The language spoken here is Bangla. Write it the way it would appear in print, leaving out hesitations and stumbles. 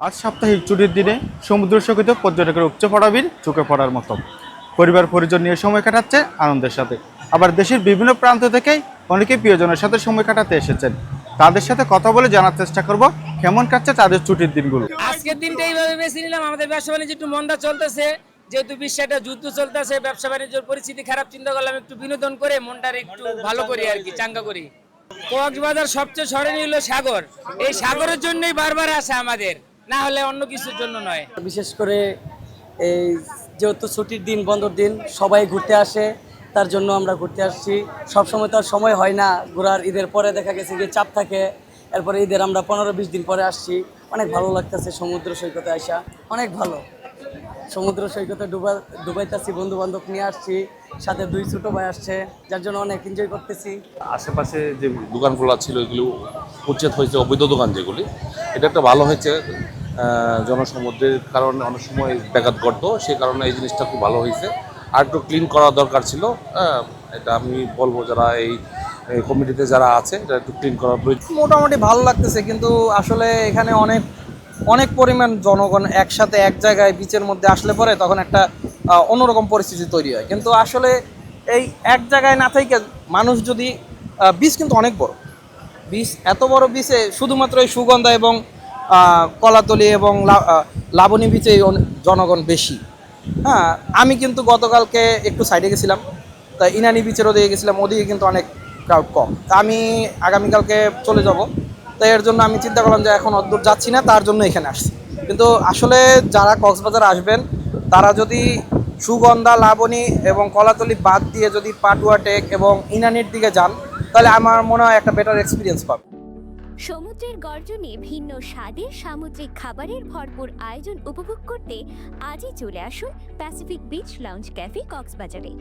আজ সাপ্তাহিক ছুটির দিনে সমুদ্র সৈকতে পর্যটকের উপচে পড়া ভিড় চোখে পড়ার মতো। পরিবার পরিজন নিয়ে সময় কাটাচ্ছে আনন্দের সাথে। আবার দেশের বিভিন্ন প্রান্ত থেকেই অনেকে প্রিয়জনের সাথে সময় কাটাতে এসেছেন। তাদের সাথে কথা বলে জানার চেষ্টা করব কেমন কাটছে তাদের ছুটির দিনগুলো। আজকের দিনটা এইভাবে বেছে নিলাম, আমাদের ব্যবসা বাণিজ্য একটু মন্দা চলতেছে, যেহেতু বিশ্বে একটা যুদ্ধ চলতেছে, ব্যবসা বাণিজ্যের পরিস্থিতি খারাপ, চিন্তা করলাম একটু বিনোদন করে মনটার একটু ভালো করি আর কি, চাঙ্গা করি। কক্সবাজার সবচেয়ে স্মরণীয় হলো সাগর, এই সাগরের জন্যই বারবার আসে আমাদের, না হলে অন্য কিছুর জন্য নয়। বিশেষ করে এই যেহেতু ছুটির দিন, বন্ধর দিন, সবাই ঘুরতে আসে, তার জন্য আমরা ঘুরতে আসছি। সব সময় তো আর সময় হয় না ঘোরার, ঈদের পরে দেখা গেছে যে চাপ থাকে, এরপরে ঈদের আমরা 15-20 দিন পরে আসছি। অনেক ভালো লাগতেছে সমুদ্র সৈকতে আসা, অনেক ভালো। সমুদ্র সৈকতে ডুবাইতেছি, বন্ধু বান্ধব নিয়ে আসছি, সাথে 2 ছোটো ভাই আসছে, যার জন্য অনেক এনজয় করতেছি। আশেপাশে যে দোকানগুলো ছিল এগুলো উচ্ছেদ হয়েছে, অবৈধ দোকান যেগুলি, এটা একটা ভালো হয়েছে। জনসমুদ্রের কারণে অনেক সময় ব্যাঘাত ঘটতো, সেই কারণে এই জিনিসটা খুব ভালো হয়েছে। আর একটু ক্লিন করা দরকার ছিল। এটা আমি বলবো যারা এই কমিটিতে যারা আছে এটা একটু ক্লিন করা প্রয়োজন। মোটামুটি ভালো লাগতেছে, কিন্তু আসলে এখানে অনেক অনেক পরিমাণ জনগণ একসাথে এক জায়গায় বিচের মধ্যে আসলে পরে তখন একটা অন্যরকম পরিস্থিতি তৈরি হয়। কিন্তু আসলে এই এক জায়গায় না থেকে মানুষ যদি বিচ কিন্তু অনেক বড় বিচ, এত বড় বিচে শুধুমাত্র এই সুগন্ধা এবং কলাতলি এবং লাবণী বিচে জনগণ বেশি। হ্যাঁ, আমি কিন্তু গতকালকে একটু সাইডে গেছিলাম, তা ইনানি বিচের ওদিকে গেছিলাম, ওদিকে কিন্তু অনেক ক্রাউড কম। তা আমি আগামীকালকে চলে যাব, তাই এর জন্য আমি চিন্তা করলাম যে এখন অদ্দূর যাচ্ছি না, তার জন্য এখানে আসছি। কিন্তু আসলে যারা কক্সবাজার আসবেন তারা যদি সুগন্ধা, লাবণী এবং কলাতলি বাদ দিয়ে যদি পাটুয়া টেক এবং ইনানির দিকে যান, তাহলে আমার মনে হয় একটা বেটার এক্সপিরিয়েন্স পাবে। সমুদ্রের গর্জনে ভিন্ন স্বাদের সামুদ্রিক খাবারের ভরপুর আয়োজন উপভোগ করতে আজই চলে আসুন প্যাসিফিক বিচ লাউঞ্জ ক্যাফে কক্সবাজারে।